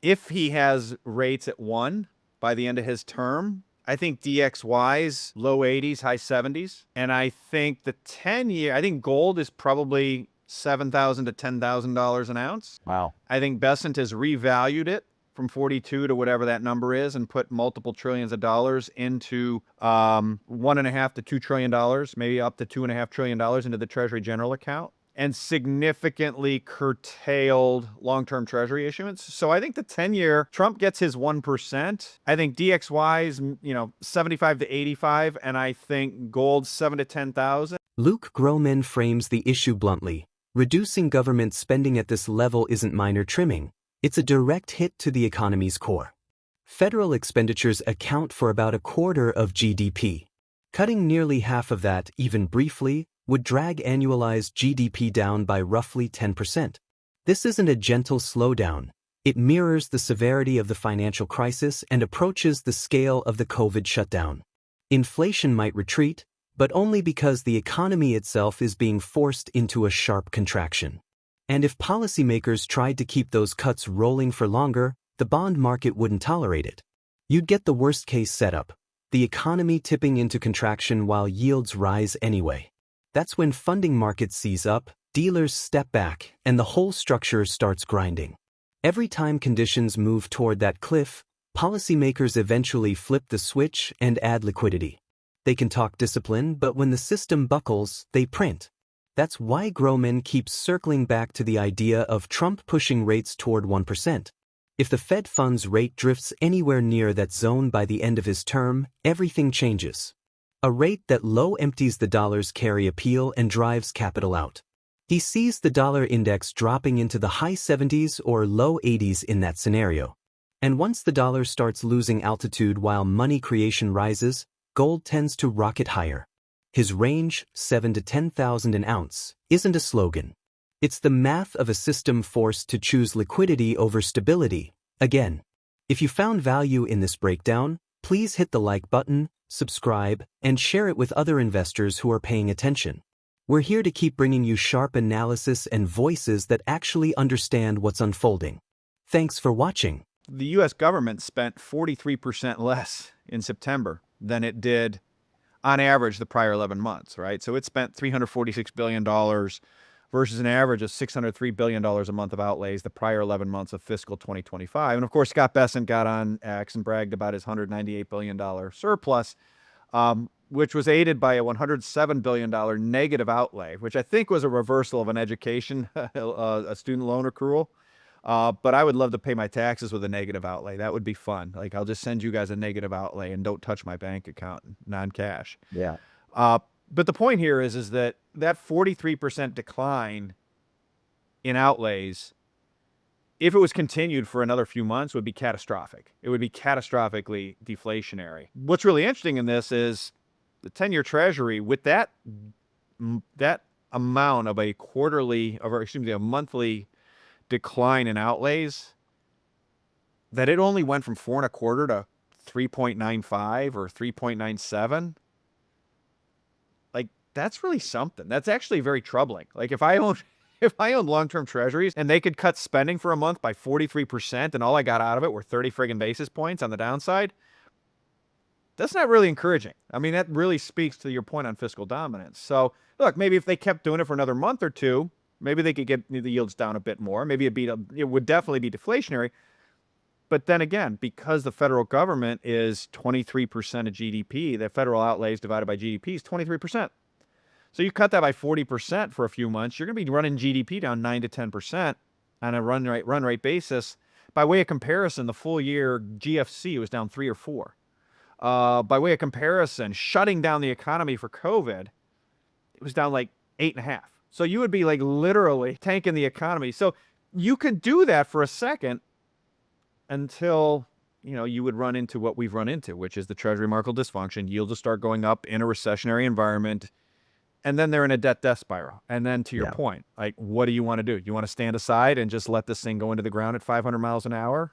If he has rates at 1 by the end of his term, I think DXY's low 80s, high 70s. And I think the 10-year, I think gold is probably $7,000 to $10,000 an ounce. Wow. I think Besant has revalued it from 42 to whatever that number is and put multiple trillions of dollars into $1.5 to $2 trillion, maybe up to $2.5 trillion into the Treasury General account, and significantly curtailed long-term Treasury issuance. So I think the 10-year, Trump gets his 1%. I think DXY's, 75 to 85, and I think gold 7 to 10,000. Luke Gromen frames the issue bluntly. Reducing government spending at this level isn't minor trimming. It's a direct hit to the economy's core. Federal expenditures account for about a quarter of GDP. Cutting nearly half of that, even briefly, would drag annualized GDP down by roughly 10%. This isn't a gentle slowdown. It mirrors the severity of the financial crisis and approaches the scale of the COVID shutdown. Inflation might retreat, but only because the economy itself is being forced into a sharp contraction. And if policymakers tried to keep those cuts rolling for longer, the bond market wouldn't tolerate it. You'd get the worst-case setup, the economy tipping into contraction while yields rise anyway. That's when funding markets seize up, dealers step back, and the whole structure starts grinding. Every time conditions move toward that cliff, policymakers eventually flip the switch and add liquidity. They can talk discipline, but when the system buckles, they print. That's why Gromen keeps circling back to the idea of Trump pushing rates toward 1%. If the Fed funds rate drifts anywhere near that zone by the end of his term, everything changes. A rate that low empties the dollar's carry appeal and drives capital out. He sees the dollar index dropping into the high 70s or low 80s in that scenario. And once the dollar starts losing altitude while money creation rises, gold tends to rocket higher. His range, 7 to 10,000 an ounce, isn't a slogan. It's the math of a system forced to choose liquidity over stability. Again, if you found value in this breakdown, please hit the like button, subscribe, and share it with other investors who are paying attention. We're here to keep bringing you sharp analysis and voices that actually understand what's unfolding. Thanks for watching. The U.S. government spent 43% less in September than it did on average the prior 11 months, right? So it spent $346 billion versus an average of $603 billion a month of outlays the prior 11 months of fiscal 2025. And of course, Scott Bessent got on X and bragged about his $198 billion surplus, which was aided by a $107 billion negative outlay, which I think was a reversal of an education, a student loan accrual. But I would love to pay my taxes with a negative outlay. That would be fun. Like, I'll just send you guys a negative outlay and don't touch my bank account, non-cash. Yeah. But the point here is that 43% decline in outlays, if it was continued for another few months, would be catastrophic. It would be catastrophically deflationary. What's really interesting in this is the 10-year Treasury, with that amount of a monthly decline in outlays, that it only went from 4.25 to 3.95 or 3.97. Like, that's really something. That's actually very troubling. Like, if I owned long-term treasuries and they could cut spending for a month by 43% and all I got out of it were 30 friggin' basis points on the downside, that's not really encouraging. I mean, that really speaks to your point on fiscal dominance. So, look, maybe if they kept doing it for another month or two, maybe they could get the yields down a bit more. Maybe it would definitely be deflationary. But then again, because the federal government is 23% of GDP, the federal outlays divided by GDP is 23%. So you cut that by 40% for a few months, you're going to be running GDP down 9 to 10% on a run rate basis. By way of comparison, the full year GFC was down 3 or 4. By way of comparison, shutting down the economy for COVID, it was down like 8.5. So you would be like literally tanking the economy. So you can do that for a second until, you would run into what we've run into, which is the Treasury market dysfunction. Yields will start going up in a recessionary environment. And then they're in a death spiral. And then to your point, like, what do you want to do? You want to stand aside and just let this thing go into the ground at 500 miles an hour?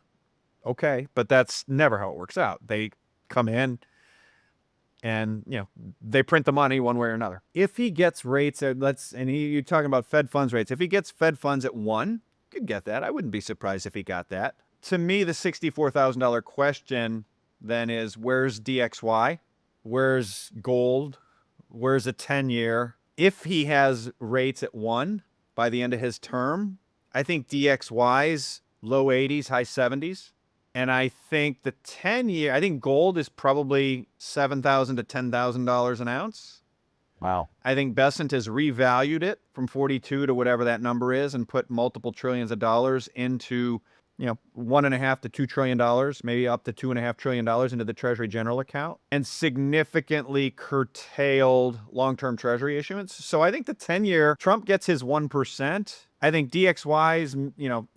Okay. But that's never how it works out. They come in and, they print the money one way or another. If he gets rates, you're talking about Fed funds rates. If he gets Fed funds at 1, you could get that. I wouldn't be surprised if he got that. to me, the $64,000 question then is, where's DXY? Where's gold? Where's a 10-year? If he has rates at 1 by the end of his term, I think DXY's low 80s, high 70s. And I think the 10-year, I think gold is probably $7,000 to $10,000 an ounce. Wow. I think Besant has revalued it from 42 to whatever that number is and put multiple trillions of dollars into, $1.5 to $2 trillion, maybe up to $2.5 trillion into the Treasury General account, and significantly curtailed long-term Treasury issuance. So I think the 10-year, Trump gets his 1%. I think DXY's,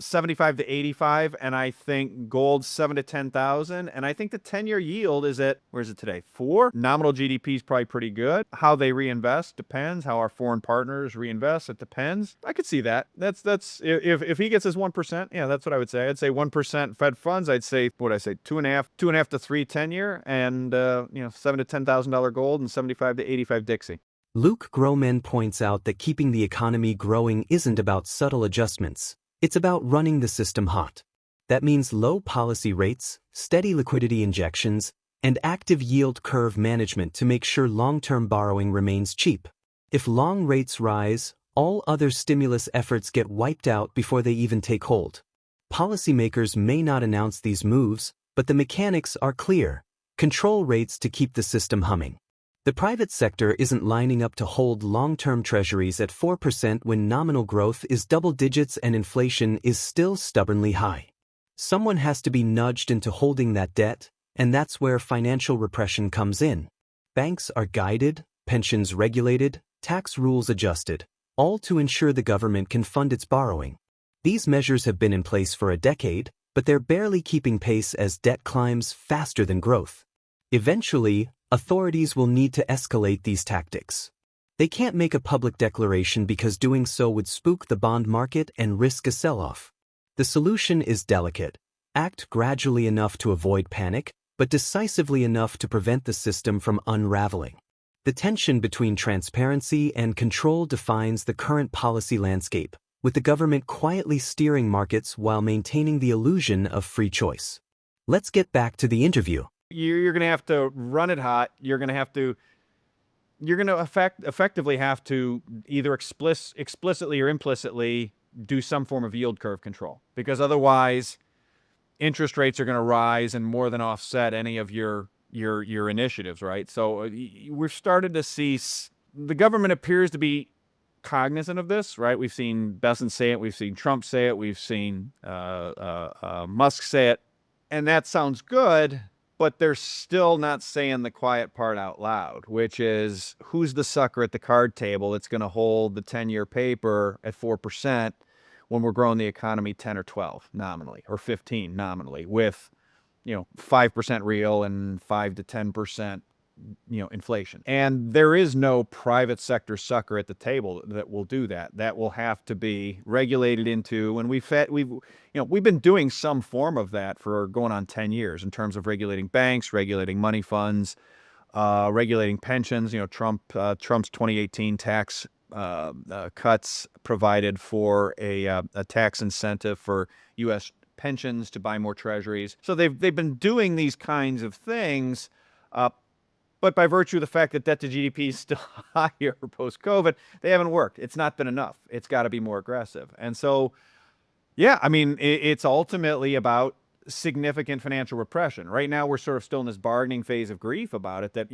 75 to 85, and I think gold's 7 to 10,000, and I think the 10-year yield is at, where is it today? 4. Nominal GDP is probably pretty good. How they reinvest depends. How our foreign partners reinvest, it depends. I could see that. That's if he gets his 1%, yeah, that's what I would say. I'd say 1% Fed funds. I'd say, what would I say, 2.5 to 3 10-year, and $7 to $10,000 gold, and 75 to 85 Dixie. Luke Gromen points out that keeping the economy growing isn't about subtle adjustments. It's about running the system hot. That means low policy rates, steady liquidity injections, and active yield curve management to make sure long-term borrowing remains cheap. If long rates rise, all other stimulus efforts get wiped out before they even take hold. Policymakers may not announce these moves, but the mechanics are clear. Control rates to keep the system humming. The private sector isn't lining up to hold long-term treasuries at 4% when nominal growth is double digits and inflation is still stubbornly high. Someone has to be nudged into holding that debt, and that's where financial repression comes in. Banks are guided, pensions regulated, tax rules adjusted, all to ensure the government can fund its borrowing. These measures have been in place for a decade, but they're barely keeping pace as debt climbs faster than growth. Eventually, authorities will need to escalate these tactics. They can't make a public declaration because doing so would spook the bond market and risk a sell-off. The solution is delicate. Act gradually enough to avoid panic, but decisively enough to prevent the system from unraveling. The tension between transparency and control defines the current policy landscape, with the government quietly steering markets while maintaining the illusion of free choice. Let's get back to the interview. You're going to have to run it hot. You're going to effectively have to either explicitly or implicitly do some form of yield curve control, because otherwise interest rates are going to rise and more than offset any of your initiatives, right? So we've started to see the government appears to be cognizant of this, right? We've seen Besant say it, we've seen Trump say it, we've seen Musk say it, and that sounds good. But they're still not saying the quiet part out loud, which is, who's the sucker at the card table that's going to hold the 10-year paper at 4% when we're growing the economy 10 or 12 nominally, or 15 nominally, with 5% real and 5 to 10% inflation. And there is no private sector sucker at the table that will do that. That will have to be regulated into, and we've been doing some form of that for going on 10 years in terms of regulating banks, regulating money funds, regulating pensions. Trump's 2018 tax cuts provided for a tax incentive for U.S. pensions to buy more treasuries. So they've been doing these kinds of things. But by virtue of the fact that debt to GDP is still higher post-COVID, they haven't worked. It's not been enough. It's got to be more aggressive. And so, yeah, I mean, it's ultimately about significant financial repression. Right now, we're sort of still in this bargaining phase of grief about it, that,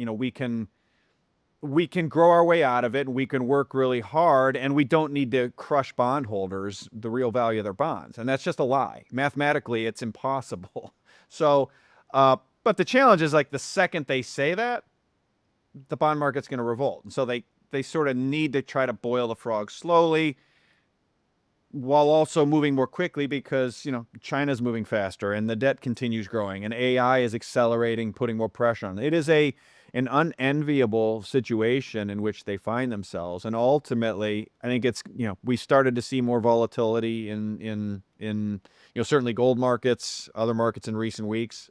we can grow our way out of it, and we can work really hard, and we don't need to crush bondholders, the real value of their bonds. And that's just a lie. Mathematically, it's impossible. So, but the challenge is, like, the second they say that, the bond market's going to revolt. And so they sort of need to try to boil the frog slowly while also moving more quickly, because, China's moving faster and the debt continues growing and AI is accelerating, putting more pressure on it. It is an unenviable situation in which they find themselves. And ultimately, I think it's, we started to see more volatility in certainly gold markets, other markets in recent weeks.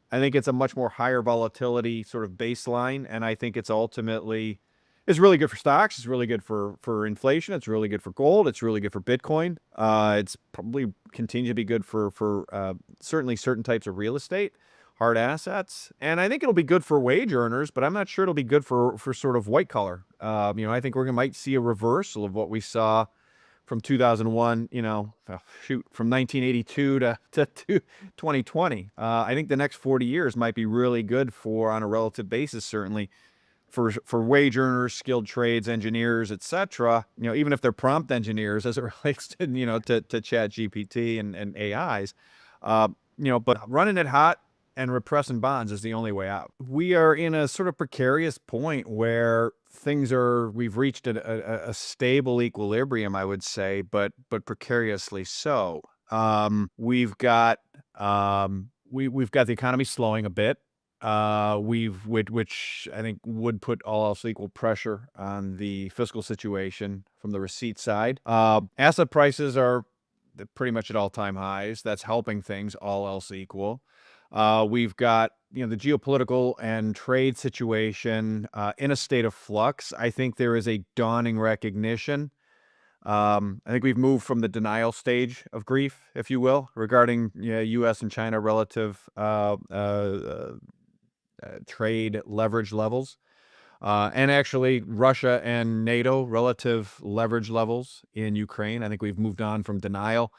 I think it's a much more higher volatility sort of baseline, and I think it's ultimately It's really good for stocks. It's really good for inflation. It's really good for gold. It's really good for Bitcoin. It's probably continue to be good for certainly certain types of real estate, hard assets, and I think it'll be good for wage earners. But I'm not sure it'll be good for sort of white collar. I think might see a reversal of what we saw from 2001. From 1982 to 2020. I think the next 40 years might be really good on a relative basis, certainly for wage earners, skilled trades, engineers, etc. Even if they're prompt engineers, as it relates to to Chat GPT and AIs. But running it hot and repressing bonds is the only way out. We are in a sort of precarious point where we've reached a stable equilibrium, I would say, but precariously so. We've got the economy slowing a bit. Which I think would put all else equal pressure on the fiscal situation from the receipt side. Asset prices are pretty much at all-time highs. That's helping things, all else equal. We've got the geopolitical and trade situation in a state of flux. I think there is a dawning recognition. I think we've moved from the denial stage of grief, if you will, regarding U.S. and China relative trade leverage levels, and actually Russia and NATO relative leverage levels in Ukraine. I think we've moved on from denial,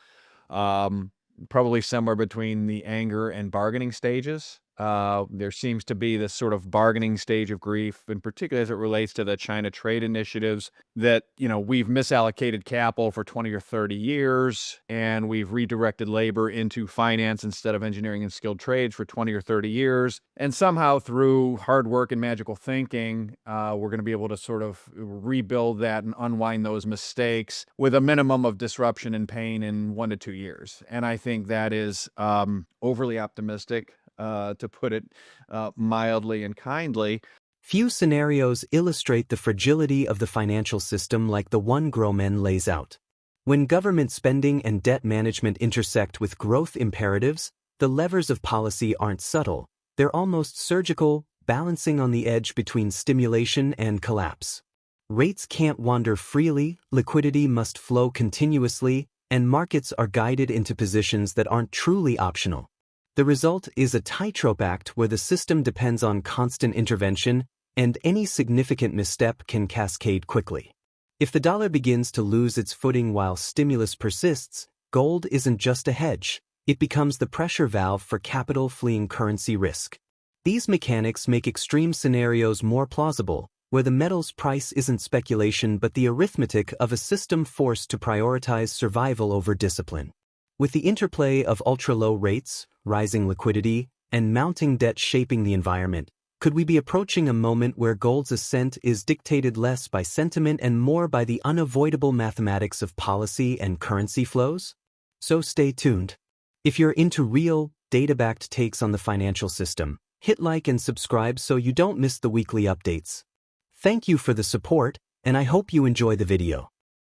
probably somewhere between the anger and bargaining stages. There seems to be this sort of bargaining stage of grief, in particular as it relates to the China trade initiatives that, we've misallocated capital for 20 or 30 years, and we've redirected labor into finance instead of engineering and skilled trades for 20 or 30 years. And somehow through hard work and magical thinking, we're going to be able to sort of rebuild that and unwind those mistakes with a minimum of disruption and pain in 1 to 2 years. And I think that is overly optimistic. To put it mildly and kindly. Few scenarios illustrate the fragility of the financial system like the one Gromen lays out. When government spending and debt management intersect with growth imperatives, the levers of policy aren't subtle, they're almost surgical, balancing on the edge between stimulation and collapse. Rates can't wander freely, liquidity must flow continuously, and markets are guided into positions that aren't truly optional. The result is a tightrope act where the system depends on constant intervention, and any significant misstep can cascade quickly. If the dollar begins to lose its footing while stimulus persists, gold isn't just a hedge, it becomes the pressure valve for capital fleeing currency risk. These mechanics make extreme scenarios more plausible, where the metal's price isn't speculation but the arithmetic of a system forced to prioritize survival over discipline. With the interplay of ultra-low rates, rising liquidity, and mounting debt shaping the environment, could we be approaching a moment where gold's ascent is dictated less by sentiment and more by the unavoidable mathematics of policy and currency flows? So stay tuned. If you're into real, data-backed takes on the financial system, hit like and subscribe so you don't miss the weekly updates. Thank you for the support, and I hope you enjoy the video.